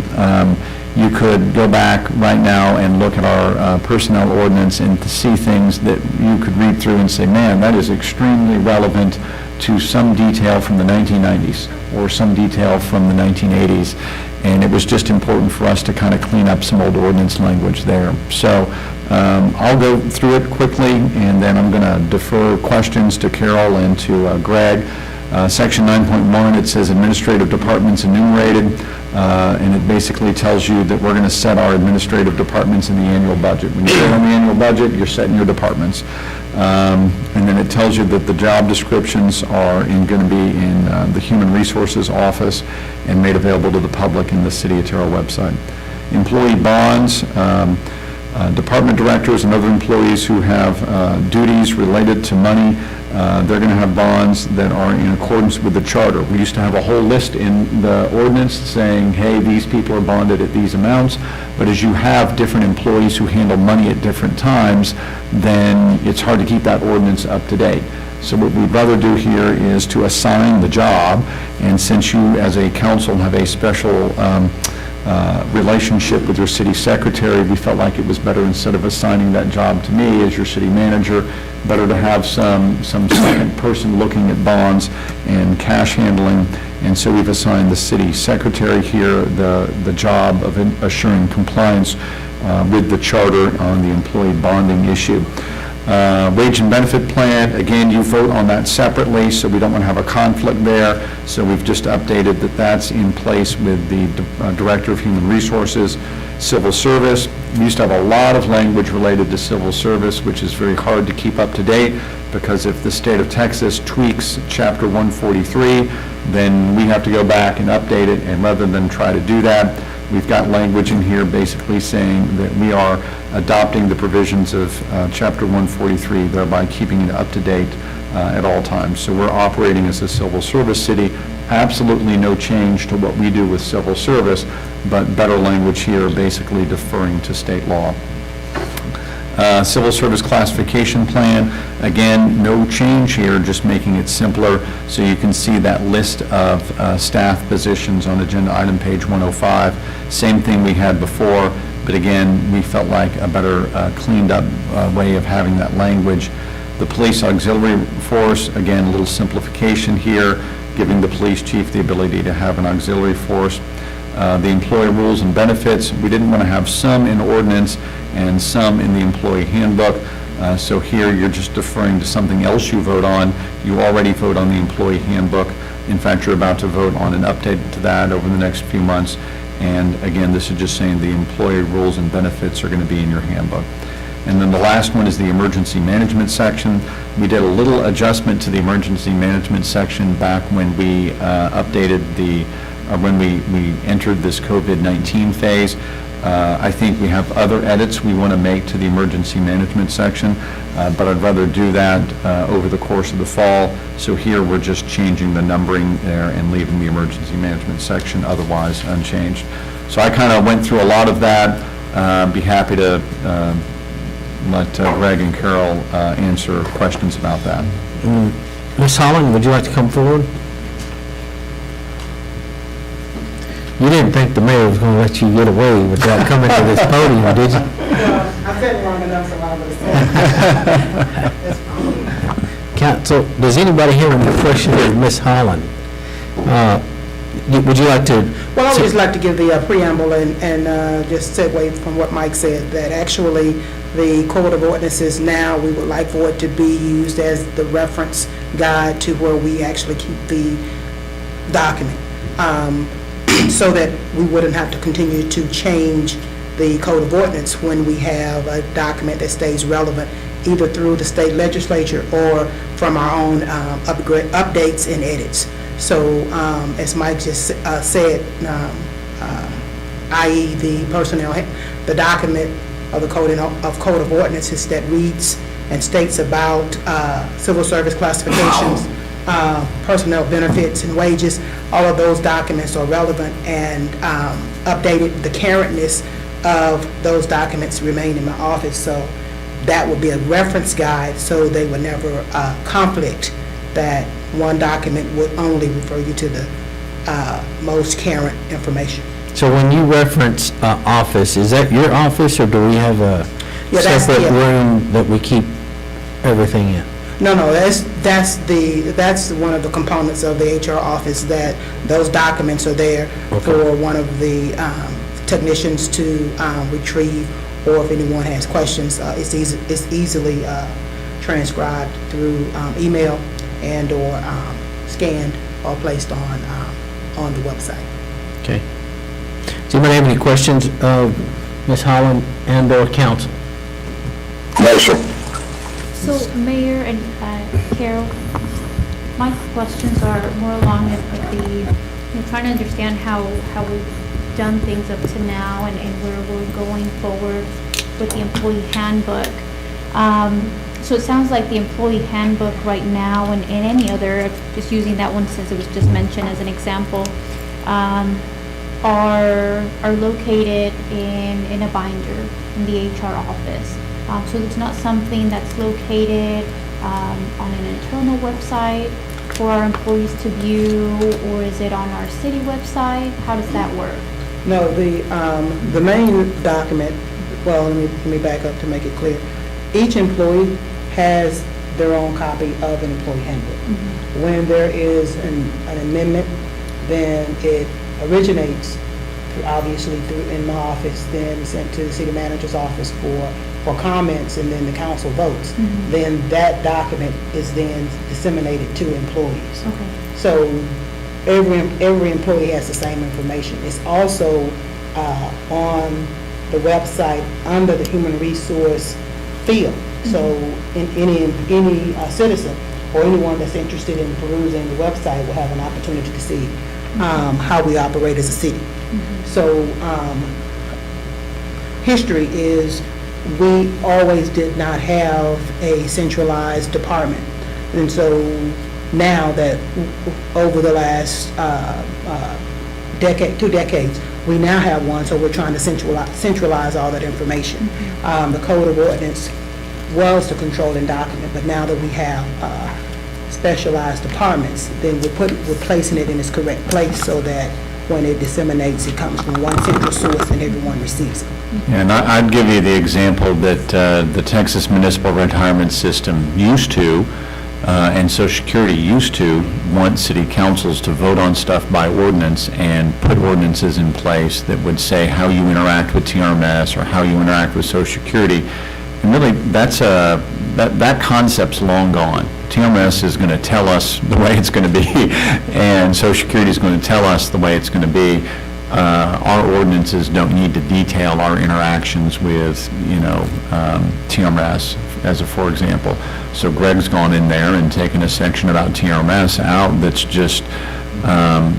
you could go back right now and look at our personnel ordinance and to see things that you could read through and say, man, that is extremely relevant to some detail from the 1990s or some detail from the 1980s. And it was just important for us to kind of clean up some old ordinance language there. So I'll go through it quickly, and then I'm going to defer questions to Carol and to Greg. Section 9.1, it says administrative departments enumerated, and it basically tells you that we're going to set our administrative departments in the annual budget. When you vote on the annual budget, you're setting your departments. And then it tells you that the job descriptions are going to be in the Human Resources Office and made available to the public in the City of Terrell website. Employee bonds, department directors and other employees who have duties related to money, they're going to have bonds that are in accordance with the charter. We used to have a whole list in the ordinance saying, hey, these people are bonded at these amounts, but as you have different employees who handle money at different times, then it's hard to keep that ordinance up to date. So what we'd rather do here is to assign the job, and since you as a council have a special relationship with your city secretary, we felt like it was better, instead of assigning that job to me as your city manager, better to have some second person looking at bonds and cash handling. And so we've assigned the city secretary here the job of assuring compliance with the charter on the employee bonding issue. Wage and benefit plan, again, you vote on that separately, so we don't want to have a conflict there. So we've just updated that that's in place with the Director of Human Resources. Civil service, we used to have a lot of language related to civil service, which is very hard to keep up to date, because if the state of Texas tweaks Chapter 143, then we have to go back and update it, and rather than try to do that, we've got language in here basically saying that we are adopting the provisions of Chapter 143, thereby keeping it up to date at all times. So we're operating as a civil service city. Absolutely no change to what we do with civil service, but better language here basically deferring to state law. Civil service classification plan, again, no change here, just making it simpler, so you can see that list of staff positions on agenda item page 105. Same thing we had before, but again, we felt like a better cleaned up way of having that language. The police auxiliary force, again, a little simplification here, giving the police chief the ability to have an auxiliary force. The employee rules and benefits, we didn't want to have some in ordinance and some in the employee handbook. So here you're just deferring to something else you vote on. You already vote on the employee handbook. In fact, you're about to vote on an update to that over the next few months. And again, this is just saying the employee rules and benefits are going to be in your handbook. And then the last one is the emergency management section. We did a little adjustment to the emergency management section back when we updated when we entered this COVID-19 phase. I think we have other edits we want to make to the emergency management section, but I'd rather do that over the course of the fall. So here, we're just changing the numbering there and leaving the emergency management section otherwise unchanged. So I kind of went through a lot of that. Be happy to let Greg and Carol answer questions about that. Ms. Holland, would you like to come forward? You didn't think the mayor was going to let you get away without coming to this podium, did you? Well, I've said it long enough, so I would have said. Council, does anybody have any questions of Ms. Holland? Would you like to? Well, I would just like to give the preamble and just segue from what Mike said, that actually the Code of Ordinances now, we would like for it to be used as the reference guide to where we actually keep the document, so that we wouldn't have to continue to change the Code of Ordinance when we have a document that stays relevant, either through the state legislature or from our own updates and edits. So, as Mike just said, i.e. the personnel, the document of the Code of Ordinances that reads and states about civil service classifications, personnel benefits and wages, all of those documents are relevant and updated. The currentness of those documents remain in my office, so that would be a reference guide, so they would never conflict, that one document would only refer you to the most current information. So when you reference office, is that your office, or do we have a Yeah, that's separate the- room that we keep everything in? No, that's one of the components of the HR office, that those documents are there for one of the technicians to retrieve, or if anyone has questions, it's easily transcribed through email and/or scanned or placed on the website. Okay. Does anybody have any questions of Ms. Holland and/or council? No, sir. So, Mayor and Carol, my questions are more along trying to understand how we've done things up to now and where we're going forward with the employee handbook. So it sounds like the employee handbook right now and any other, just using that one since it was just mentioned as an example, are located in a binder in the HR office. So it's not something that's located on an internal website for our employees to view, or is it on our city website? How does that work? No, the main document, well, let me back up to make it clear. Each employee has their own copy of an employee handbook. Mm-hmm. When there is an amendment, then it originates obviously in my office, then sent to the city manager's office for comments, and then the council votes. Mm-hmm. Then that document is then disseminated to employees. Okay. So every employee has the same information. It's also on the website under the human resource field. Mm-hmm. So any citizen or anyone that's interested in perusing the website will have an opportunity to see how we operate as a city. Mm-hmm. So history is we always did not have a centralized department. And so now that over the last two decades, we now have one, so we're trying to centralize all that information. Mm-hmm. The Code of Ordinance was the controlling document, but now that we have specialized departments, then we're placing it in its correct place so that when it disseminates, it comes from one central source and everyone receives it. And I'd give you the example that the Texas Municipal Retirement System used to, and Social Security used to, want city councils to vote on stuff by ordinance and put ordinances in place that would say how you interact with TRMS or how you interact with Social Security. And really, that concept's long gone. TRMS is going to tell us the way it's going to be, and Social Security is going to tell us the way it's going to be. our ordinances don't need to detail our interactions with, TRMS, as a for example. So Greg's gone in there and taken a section about TRMS out that's just,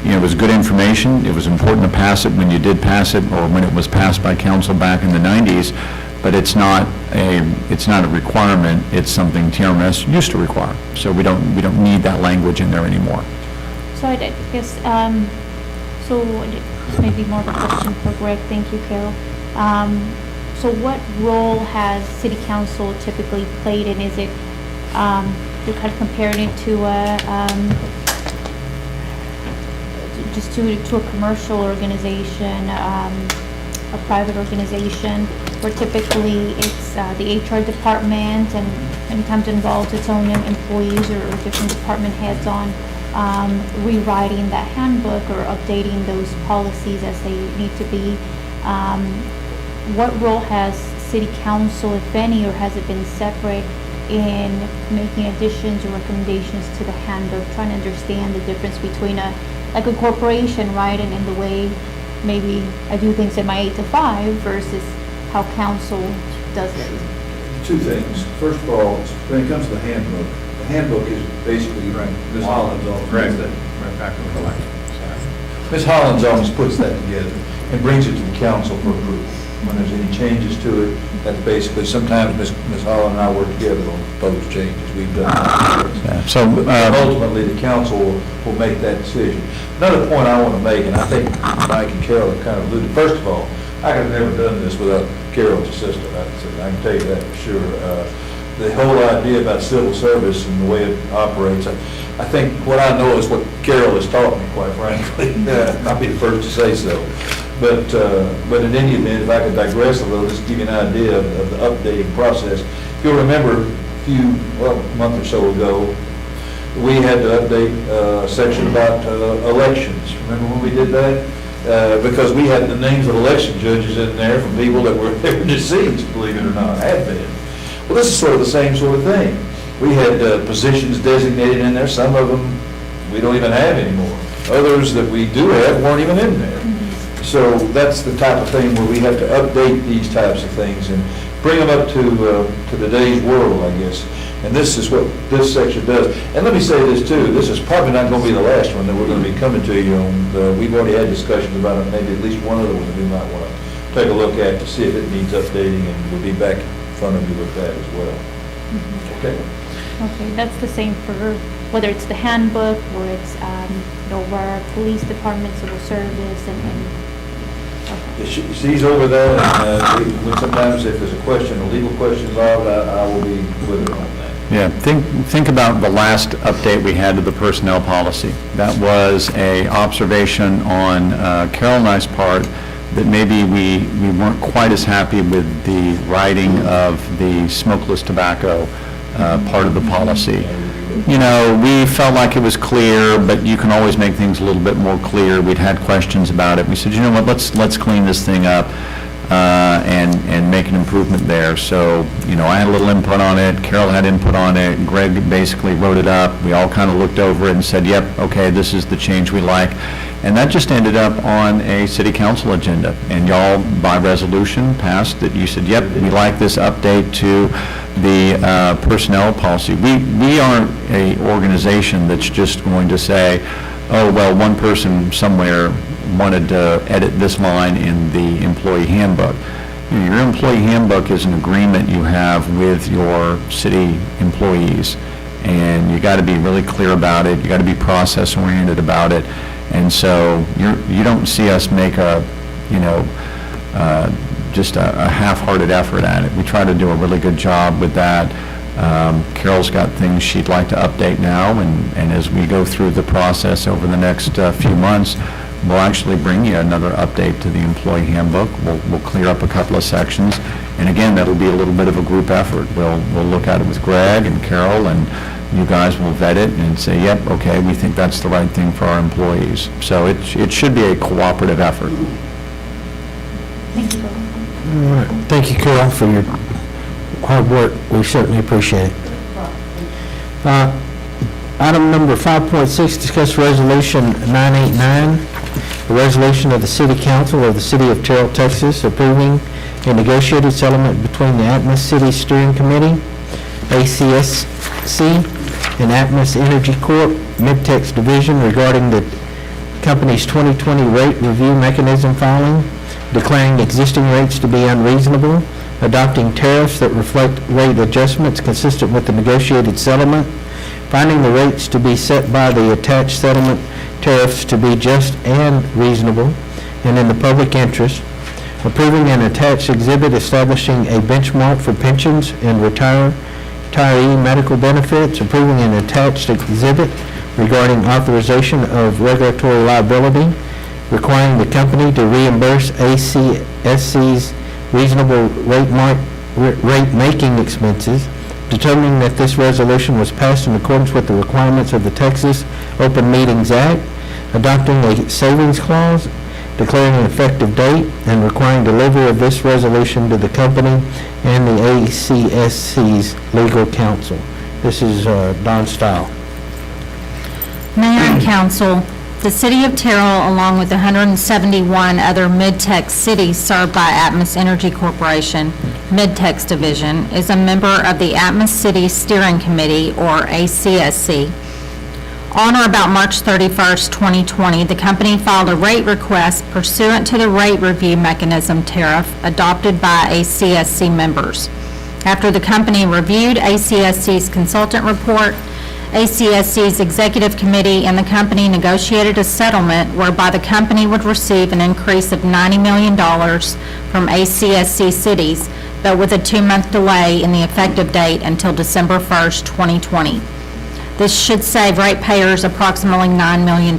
it was good information. It was important to pass it when you did pass it, or when it was passed by council back in the 90s, but it's not a requirement. It's something TRMS used to require. So we don't need that language in there anymore. So I guess, so maybe more of a question for Greg. Thank you, Carol. So what role has city council typically played, and is it, you're kind of comparing it to just to a commercial organization, a private organization, where typically it's the HR department, and many times involves its own employees or different department heads on rewriting that handbook or updating those policies as they need to be. What role has city council, if any, or has it been separate in making additions or recommendations to the handbook, trying to understand the difference between a corporation, right, and in the way maybe I do things in my 8 to 5 versus how council does it? Two things. First of all, when it comes to the handbook is basically Ms. Holland's office. Right back to the election. Ms. Holland's office puts that together and brings it to the council for approval. When there's any changes to it, that's basically, sometimes Ms. Holland and I work together on proposed changes. We've done that. So, But ultimately, the council will make that decision. Another point I want to make, and I think Mike and Carol have kind of alluded, first of all, I could have never done this without Carol's assistance. I can tell you that for sure. The whole idea about civil service and the way it operates, I think what I know is what Carol has taught me, quite frankly. I'll be the first to say so. But in any event, if I could digress a little, just to give you an idea of the updating process. If you'll remember a month or so ago, we had to update a section about elections. Remember when we did that? Because we had the names of election judges in there from people that were deceased, believe it or not, had been. Well, this is sort of the same sort of thing. We had positions designated in there. Some of them we don't even have anymore. Others that we do have weren't even in there. So that's the type of thing where we have to update these types of things and bring them up to today's world, I guess. And this is what this section does. And let me say this too, this is probably not going to be the last one that we're going to be coming to you on. We've already had discussions about it, maybe at least one other one that we might want to take a look at to see if it needs updating, and we'll be back in front of you with that as well. Okay? Okay, that's the same for whether it's the handbook or it's, where police department, civil service, and okay. She's over there, and sometimes if there's a question, a legal question involved, I will be with her on that. Yeah, think about the last update we had to the personnel policy. That was a observation on Carol and I's part that maybe we weren't quite as happy with the writing of the smokeless tobacco part of the policy. We felt like it was clear, but you can always make things a little bit more clear. We'd had questions about it. We said, you know what, let's clean this thing up and make an improvement there. So, I had a little input on it. Carol had input on it. Greg basically wrote it up. We all kind of looked over it and said, yep, okay, this is the change we like. And that just ended up on a city council agenda. And y'all, by resolution, passed that you said, yep, we like this update to the personnel policy. We aren't a organization that's just going to say, oh, well, one person somewhere wanted to edit this line in the employee handbook. Your employee handbook is an agreement you have with your city employees, and you got to be really clear about it. You got to be process-oriented about it. And so you don't see us make just a half-hearted effort at it. We try to do a really good job with that. Carol's got things she'd like to update now, and as we go through the process over the next few months, we'll actually bring you another update to the employee handbook. We'll clear up a couple of sections, and again, that'll be a little bit of a group effort. We'll look at it with Greg and Carol, and you guys will vet it and say, yep, okay, we think that's the right thing for our employees. So it should be a cooperative effort. Thank you. All right. Thank you, Carol, for your hard work. We certainly appreciate it. Item number 5.6, discuss resolution 989, a resolution of the City Council of the City of Terrell, Texas, approving a negotiated settlement between the Atmos City Steering Committee, ACSC, and Atmos Energy Corp. Mid-Tex Division regarding the company's 2020 rate review mechanism filing, declaring existing rates to be unreasonable, adopting tariffs that reflect rate adjustments consistent with the negotiated settlement, finding the rates to be set by the attached settlement tariffs to be just and reasonable and in the public interest, approving an attached exhibit establishing a benchmark for pensions and retiree medical benefits, approving an attached exhibit regarding authorization of regulatory liability, requiring the company to reimburse ACSC's reasonable rate-making expenses, determining that this resolution was passed in accordance with the requirements of the Texas Open Meetings Act, adopting a savings clause, declaring an effective date, and requiring delivery of this resolution to the company and the ACSC's legal counsel. This is Don Stile. Mayor and Council, the City of Terrell, along with 171 other Mid-Tex cities served by Atmos Energy Corporation, Mid-Tex Division, is a member of the Atmos City Steering Committee, or ACSC. On or about March 31st, 2020, the company filed a rate request pursuant to the rate review mechanism tariff adopted by ACSC members. After the company reviewed ACSC's consultant report, ACSC's executive committee and the company negotiated a settlement whereby the company would receive an increase of $90 million from ACSC cities, but with a 2-month delay in the effective date until December 1st, 2020. This should save ratepayers approximately $9 million.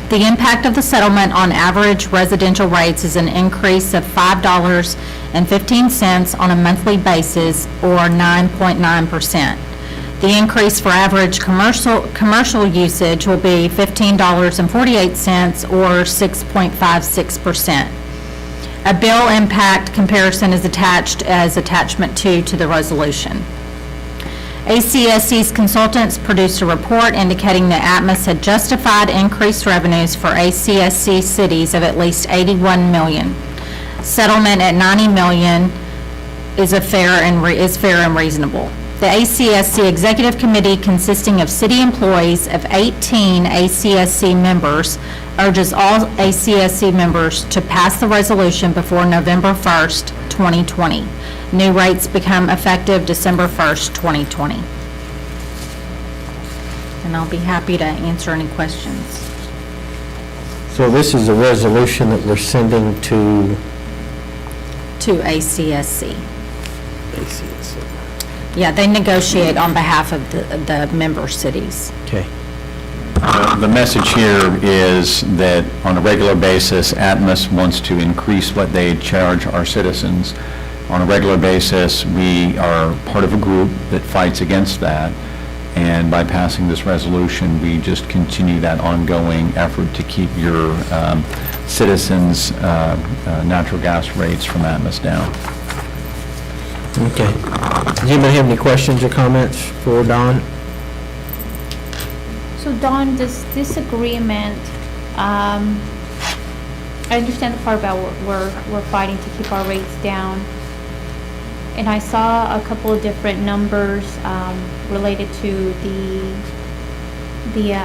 The impact of the settlement on average residential rates is an increase of $5.15 on a monthly basis, or 9.9%. The increase for average commercial usage will be $15.48, or 6.56%. A bill impact comparison is attached as Attachment 2 to the resolution. ACSC's consultants produced a report indicating that Atmos had justified increased revenues for ACSC cities of at least $81 million. Settlement at $90 million is fair and reasonable. The ACSC Executive Committee, consisting of city employees of 18 ACSC members, urges all ACSC members to pass the resolution before November 1st, 2020. New rates become effective December 1st, 2020. And I'll be happy to answer any questions. So this is a resolution that we're sending to ACSC. ACSC. Yeah, they negotiate on behalf of the member cities. Okay. The message here is that on a regular basis, Atmos wants to increase what they charge our citizens. On a regular basis, we are part of a group that fights against that, and by passing this resolution, we just continue that ongoing effort to keep your citizens' natural gas rates from Atmos down. Okay. Does anybody have any questions or comments for Don? So Don, does this agreement, I understand the part about we're fighting to keep our rates down. And I saw a couple of different numbers related to the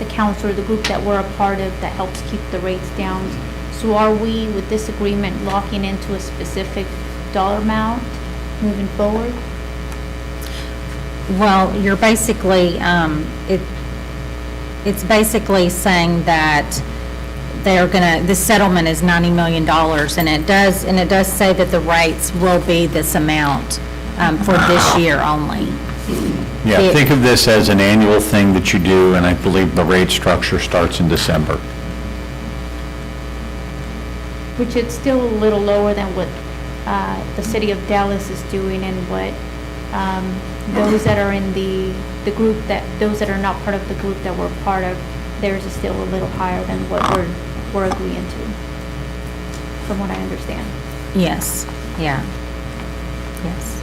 council or the group that we're a part of that helps keep the rates down. So are we, with this agreement, locking into a specific dollar amount moving forward? Well, you're basically, it's basically saying that they're this settlement is $90 million, and it does say that the rates will be this amount for this year only. Yeah, think of this as an annual thing that you do, and I believe the rate structure starts in December. Which it's still a little lower than what the city of Dallas is doing, and what those that are in the group, those that are not part of the group that we're part of, theirs is still a little higher than what we're agreeing to, from what I understand. Yes, yeah, yes.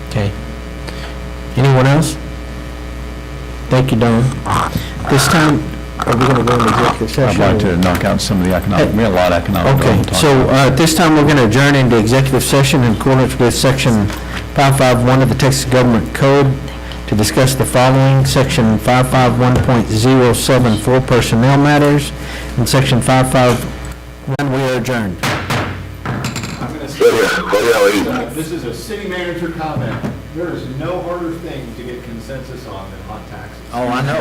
Okay. Anyone else? Thank you, Don. This time, are we going to go into executive I'd session? like to knock out some of the economic, we had a lot of economic. Okay, development talk so about. at this time, we're going to adjourn into executive session in accordance with Section 551 of the Texas Government Code to discuss the following: Section 551.074 personnel matters, and Section 551, we are adjourned. I'm going to Go ahead. This is a city manager comment. There is no harder thing to get consensus on than hot taxes. Oh, I know.